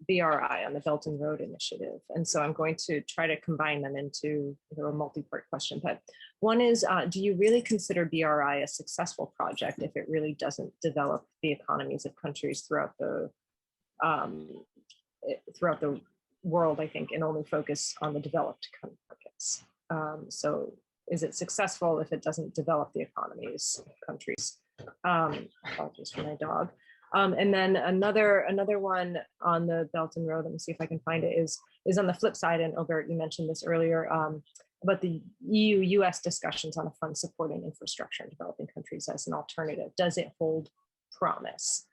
BRI, on the Belt and Road Initiative. And so I'm going to try to combine them into a multi-part question. But one is, do you really consider BRI a successful project if it really doesn't develop the economies of countries throughout the throughout the world, I think, and only focus on the developed markets. So is it successful if it doesn't develop the economies of countries? Apologies for my dog. And then another one on the Belt and Road, let me see if I can find it, is on the flip side, and Obert, you mentioned this earlier, about the EU-US discussions on a fund supporting infrastructure in developing countries as an alternative. Does it hold promise?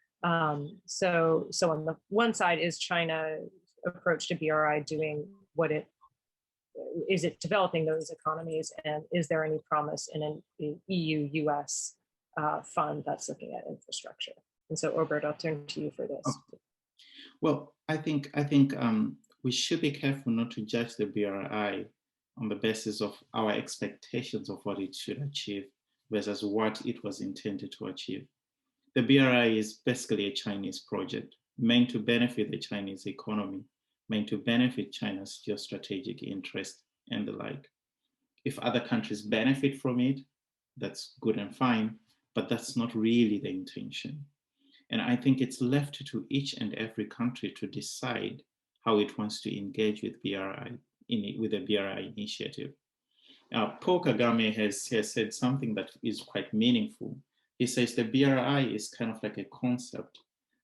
So on the one side, is China's approach to BRI doing what it, is it developing those economies, and is there any promise in an EU-US fund that's looking at infrastructure? And so, Obert, I'll turn to you for this. Okay. Well, I think we should be careful not to judge the BRI on the basis of our expectations of what it should achieve versus what it was intended to achieve. The BRI is basically a Chinese project meant to benefit the Chinese economy, meant to benefit China's geostrategic interest and the like. If other countries benefit from it, that's good and fine, but that's not really the intention. And I think it's left to each and every country to decide how it wants to engage with BRI, with the BRI initiative. Now, Paul Kagame has said something that is quite meaningful. He says the BRI is kind of like a concept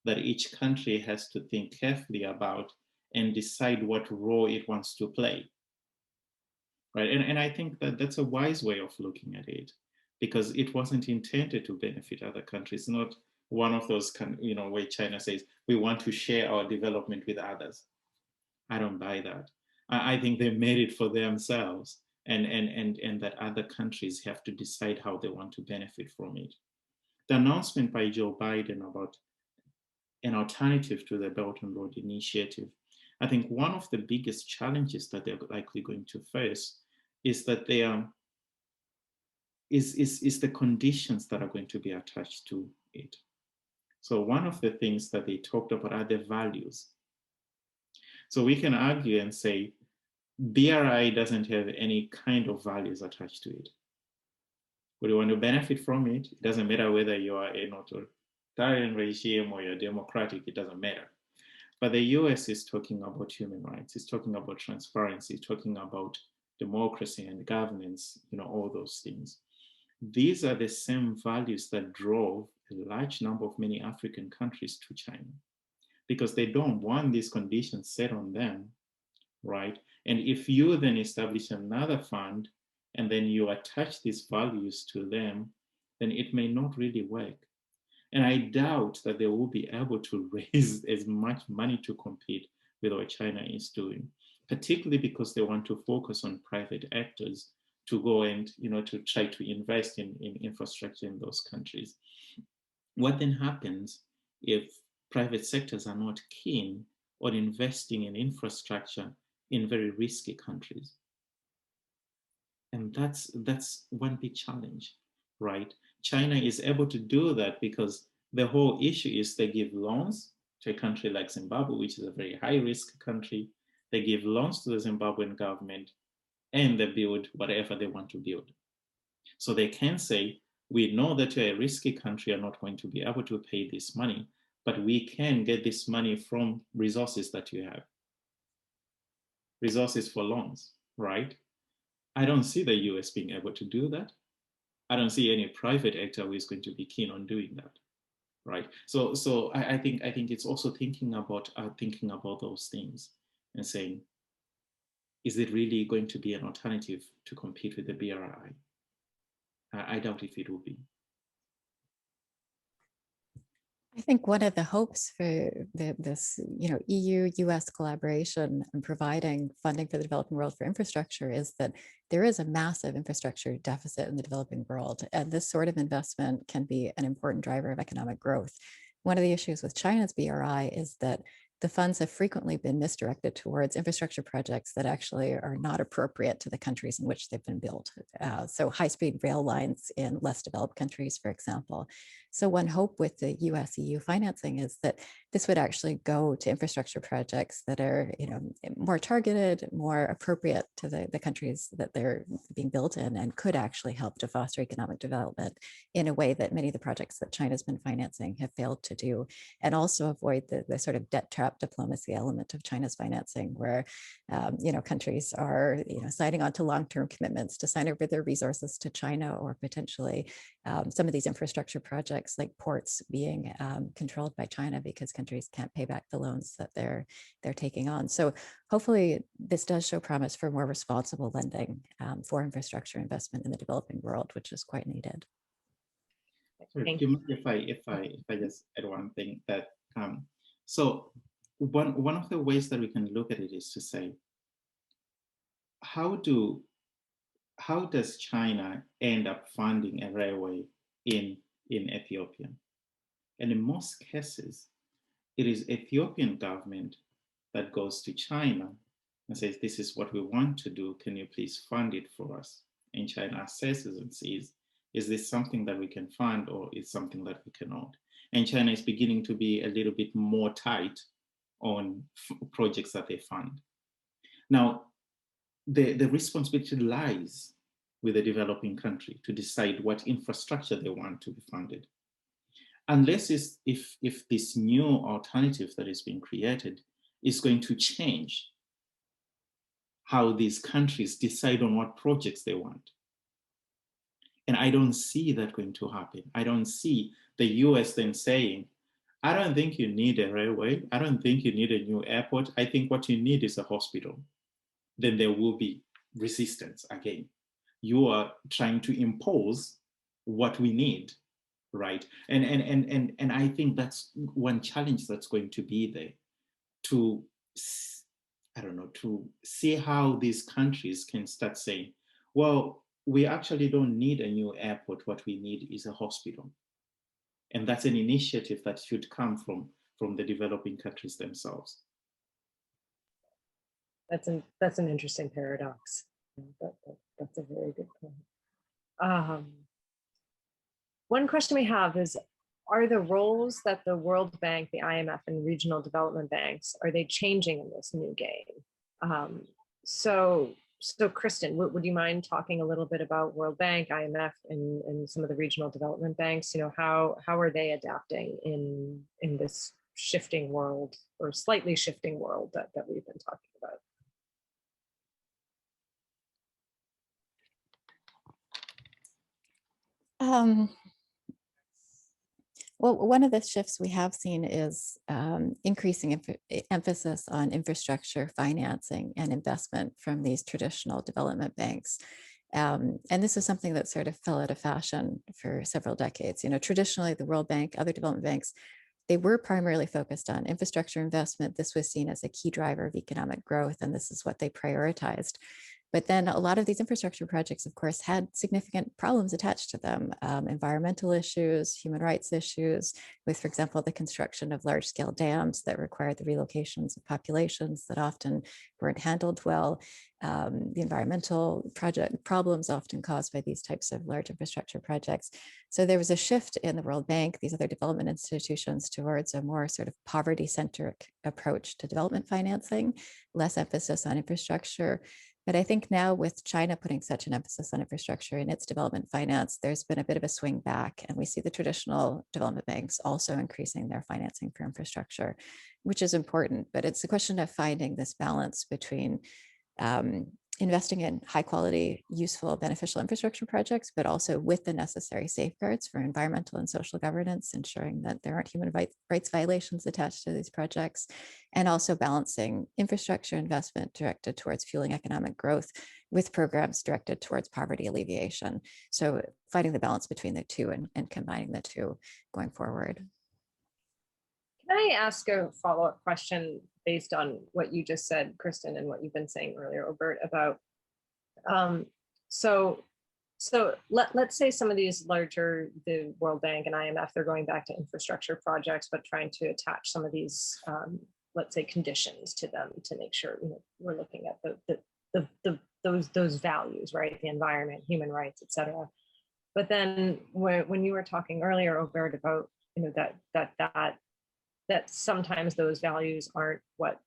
that each country has to think carefully about and decide what role it wants to play, right? And I think that that's a wise way of looking at it, because it wasn't intended to benefit other countries, not one of those, where China says, we want to share our development with others. I don't buy that. I think they made it for themselves, and that other countries have to decide how they want to benefit from it. The announcement by Joe Biden about an alternative to the Belt and Road Initiative, I think one of the biggest challenges that they're likely going to face is that they are is the conditions that are going to be attached to it. So one of the things that they talked about are the values. So we can argue and say, BRI doesn't have any kind of values attached to it. Would you want to benefit from it? It doesn't matter whether you are an authoritarian regime or you're democratic, it doesn't matter. But the US is talking about human rights, it's talking about transparency, it's talking about democracy and governance, all those things. These are the same values that drove a large number of many African countries to China, because they don't want these conditions set on them, right? And if you then establish another fund and then you attach these values to them, then it may not really work. And I doubt that they will be able to raise as much money to compete with what China is doing, particularly because they want to focus on private actors to go and, to try to invest in infrastructure in those countries. What then happens if private sectors are not keen on investing in infrastructure in very risky countries? And that's one big challenge, right? China is able to do that because the whole issue is they give loans to a country like Zimbabwe, which is a very high risk country. They give loans to the Zimbabwean government and they build whatever they want to build. So they can say, we know that you're a risky country, you're not going to be able to pay this money, but we can get this money from resources that you have. Resources for loans, right? I don't see the US being able to do that. I don't see any private actor who is going to be keen on doing that, right? So I think it's also thinking about those things and saying, is it really going to be an alternative to compete with the BRI? I doubt if it will be. I think one of the hopes for this, EU-US collaboration and providing funding for the developing world for infrastructure is that there is a massive infrastructure deficit in the developing world, and this sort of investment can be an important driver of economic growth. One of the issues with China's BRI is that the funds have frequently been misdirected towards infrastructure projects that actually are not appropriate to the countries in which they've been built. So high-speed rail lines in less developed countries, for example. So one hope with the US EU financing is that this would actually go to infrastructure projects that are, more targeted, more appropriate to the countries that they're being built in, and could actually help to foster economic development in a way that many of the projects that China's been financing have failed to do, and also avoid the sort of debt trap diplomacy element of China's financing, where countries are signing on to long-term commitments to sign over their resources to China, or potentially some of these infrastructure projects like ports being controlled by China because countries can't pay back the loans that they're taking on. So hopefully this does show promise for more responsible lending for infrastructure investment in the developing world, which is quite needed. Sorry, if I just add one thing, that so one of the ways that we can look at it is to say, how does China end up funding a railway in Ethiopia? And in most cases, it is Ethiopian government that goes to China and says, this is what we want to do, can you please fund it for us? And China assesses and sees, is this something that we can fund, or is something that we cannot? And China is beginning to be a little bit more tight on projects that they fund. Now, the responsibility lies with the developing country to decide what infrastructure they want to be funded. Unless if this new alternative that is being created is going to change how these countries decide on what projects they want. And I don't see that going to happen. I don't see the US then saying, I don't think you need a railway. I don't think you need a new airport. I think what you need is a hospital. Then there will be resistance again. You are trying to impose what we need, right? And I think that's one challenge that's going to be there, to, I don't know, to see how these countries can start saying, well, we actually don't need a new airport. What we need is a hospital. And that's an initiative that should come from the developing countries themselves. That's an interesting paradox. That's a very good point. One question we have is, are the roles that the World Bank, the IMF, and regional development banks, are they changing in this new game? So Kristen, would you mind talking a little bit about World Bank, IMF, and some of the regional development banks? How are they adapting in this shifting world, or slightly shifting world that we've been talking about? Well, one of the shifts we have seen is increasing emphasis on infrastructure financing and investment from these traditional development banks. And this is something that sort of fell out of fashion for several decades. Traditionally, the World Bank, other development banks, they were primarily focused on infrastructure investment. This was seen as a key driver of economic growth, and this is what they prioritized. But then a lot of these infrastructure projects, of course, had significant problems attached to them, environmental issues, human rights issues, with, for example, the construction of large-scale dams that required the relocations of populations that often weren't handled well, the environmental project problems often caused by these types of large infrastructure projects. So there was a shift in the World Bank, these other development institutions, towards a more sort of poverty-centric approach to development financing, less emphasis on infrastructure. But I think now, with China putting such an emphasis on infrastructure in its development finance, there's been a bit of a swing back, and we see the traditional development banks also increasing their financing for infrastructure, which is important. But it's a question of finding this balance between investing in high quality, useful, beneficial infrastructure projects, but also with the necessary safeguards for environmental and social governance, ensuring that there aren't human rights violations attached to these projects, and also balancing infrastructure investment directed towards fueling economic growth with programs directed towards poverty alleviation. So finding the balance between the two and combining the two going forward. Can I ask a follow-up question based on what you just said, Kristen, and what you've been saying earlier, Obert, about let's say some of these larger, the World Bank and IMF, they're going back to infrastructure projects, but trying to attach some of these let's say, conditions to them to make sure, you know, we're looking at those values, right? The environment, human rights, et cetera. But then when you were talking earlier, Obert, about, you know, that sometimes those values aren't what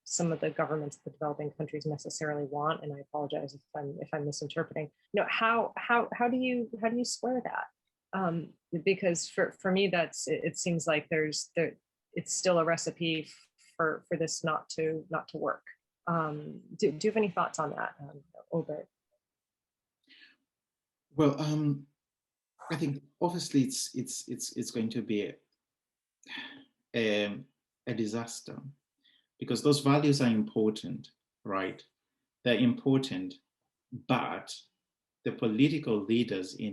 some of the governments of the developing countries necessarily want, and I apologize if I'm misinterpreting. You know, how do you square that? Because for me, it seems like it's still a recipe for this not to work. Do you have any thoughts on that, Obert? Well, I think obviously it's going to be a disaster, because those values are important, right? They're important, but the political leaders let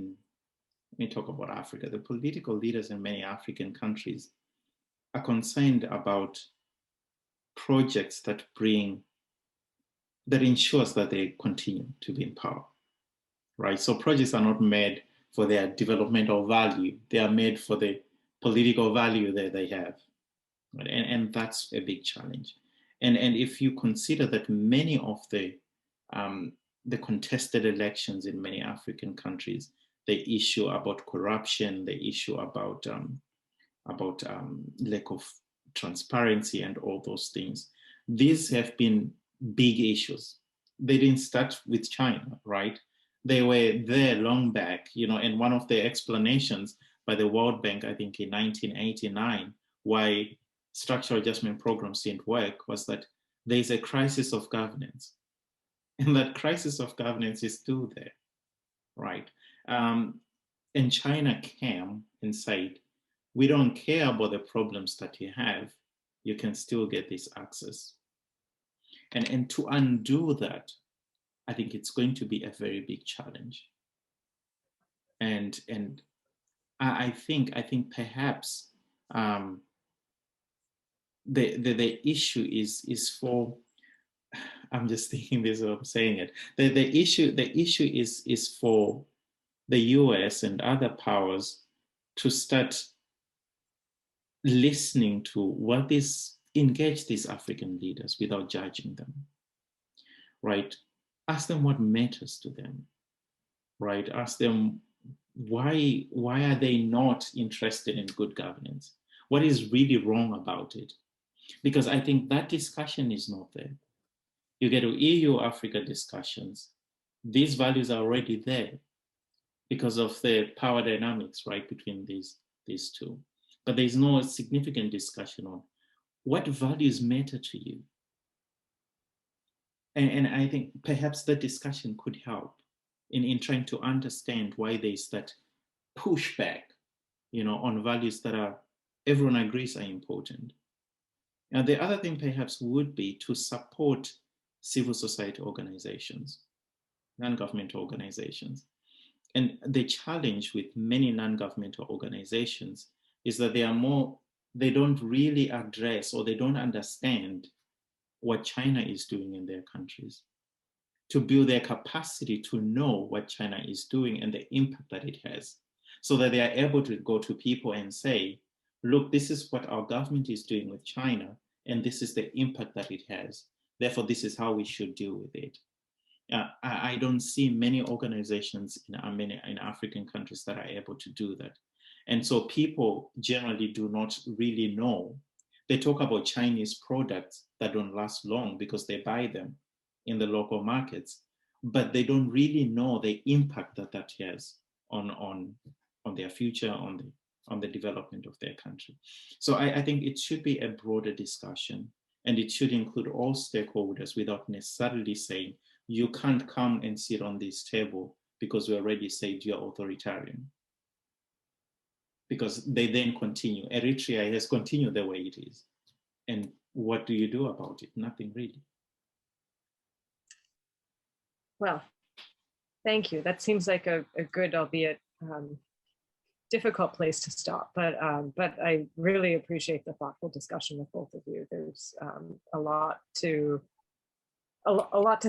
me talk about Africa, the political leaders in many African countries are concerned about projects that ensures that they continue to be in power, right? So projects are not made for their developmental value, they are made for the political value that they have. And that's a big challenge. And if you consider that many of the contested elections in many African countries, they issue about corruption, they issue about lack of transparency and all those things. These have been big issues. They didn't start with China, right? They were there long back, you know, and one of the explanations by the World Bank, I think in 1989, why structural adjustment programs didn't work was that there's a crisis of governance. And that crisis of governance is still there, right? And China came and said, we don't care about the problems that you have, you can still get this access. And to undo that, I think it's going to be a very big challenge. And I think perhaps the issue is for, I'm just thinking this as I'm saying it. The issue is for the US and other powers to start listening to engage these African leaders without judging them, right? Ask them what matters to them, right? Ask them why are they not interested in good governance? What is really wrong about it? Because I think that discussion is not there. You get to EU-Africa discussions, these values are already there because of the power dynamics, right, between these two. But there's no significant discussion on what values matter to you. And I think perhaps the discussion could help in trying to understand why there's that pushback, you know, on values that everyone agrees are important. Now, the other thing perhaps would be to support civil society organizations, non-governmental organizations. And the challenge with many non-governmental organizations is that they don't really address, or they don't understand what China is doing in their countries, to build their capacity to know what China is doing and the impact that it has, so that they are able to go to people and say, look, this is what our government is doing with China, and this is the impact that it has. Therefore, this is how we should deal with it. I don't see many organizations in African countries that are able to do that. And so people generally do not really know. They talk about Chinese products that don't last long because they buy them in the local markets, but they don't really know the impact that has on their future, on the development of their country. So I think it should be a broader discussion, and it should include all stakeholders without necessarily saying, you can't come and sit on this table because we already said you're authoritarian. Because they then continue. Eritrea has continued the way it is. And what do you do about it? Nothing really. Well, thank you. That seems like a good, albeit difficult place to stop. But I really appreciate the thoughtful discussion with both of you. There's a lot to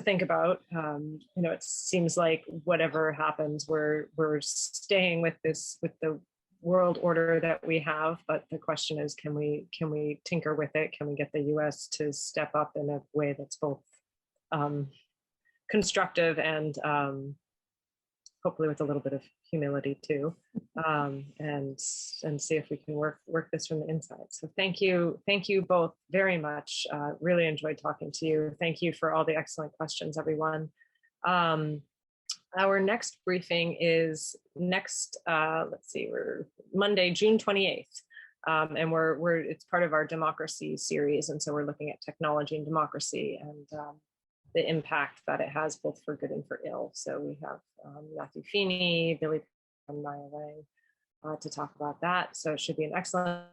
think about. You know, it seems like whatever happens, we're staying with the world order that we have, but the question is, can we tinker with it? Can we get the US to step up in a way that's both constructive and hopefully with a little bit of humility too, and see if we can work this from the inside. So thank you both very much. Really enjoyed talking to you. Thank you for all the excellent questions, everyone. Our next briefing is next, let's see, we're Monday, June 28th. And it's part of our democracy series. And so we're looking at technology and democracy and the impact that it has both for good and for ill. So we have Matthew Feeney, Billy and Maya Wang to talk about that. So it should be an excellent,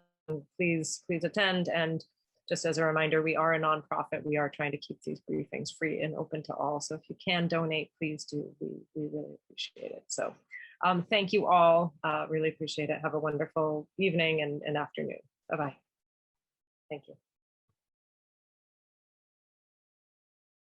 please attend. And just as a reminder, we are a nonprofit. We are trying to keep these briefings free and open to all. So if you can donate, please do. We really appreciate it. So thank you all. Really appreciate it. Have a wonderful evening and afternoon. Bye-bye. Thank you.